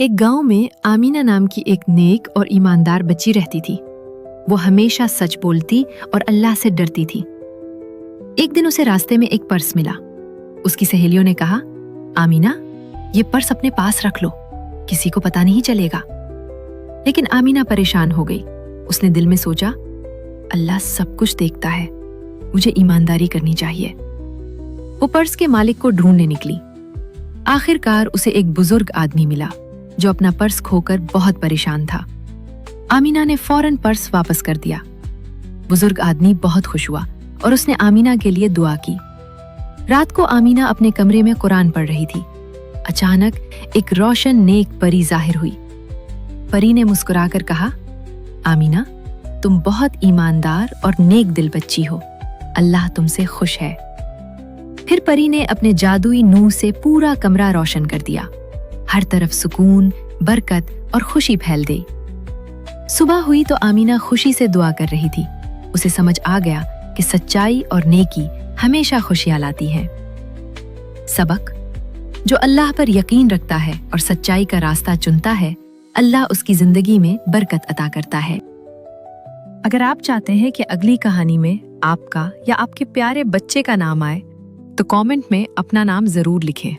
एक गांव में आमीना नाम की एक नेक और ईमानदार बच्ची रहती थी। वो हमेशा सच बोलती और अल्लाह से डरती थी। एक दिन उसे रास्ते में एक पर्स मिला। उसकी सहेलियों ने कहा, आमीना, ये पर्स अपने पास रख लो, किसी को पता नहीं चलेगा। लेकिन आमीना परेशान हो गई। उसने दिल में सोचा, अल्लाह सब कुछ देखता है, मुझे ईमानदारी करनी चाहिए। वो पर्स के मालिक को ढूंढने निकली। आखिरकार उसे एक बुजुर्ग आदमी मिला जो अपना पर्स खोकर बहुत परेशान था। आमीना ने फौरन पर्स वापस कर दिया। बुजुर्ग आदमी बहुत खुश हुआ और उसने आमीना के लिए दुआ की। रात को आमीना अपने कमरे में कुरान पढ़ रही थी। अचानक एक रोशन नेक परी जाहिर हुई। परी ने मुस्कुराकर कहा, आमीना, तुम बहुत ईमानदार और नेक दिल बच्ची हो, अल्लाह तुमसे खुश है। फिर परी ने अपने जादुई नूर से पूरा कमरा रोशन कर दिया। हर तरफ सुकून, बरकत और खुशी फैल गई। सुबह हुई तो आमीना खुशी से दुआ कर रही थी। उसे समझ आ गया कि सच्चाई और नेकी हमेशा खुशियां लाती हैं। सबक: जो अल्लाह पर यकीन रखता है और सच्चाई का रास्ता चुनता है, अल्लाह उसकी जिंदगी में बरकत अता करता है। अगर आप चाहते हैं कि अगली कहानी में आपका या आपके प्यारे बच्चे का नाम आए, तो कमेंट में अपना नाम जरूर लिखें।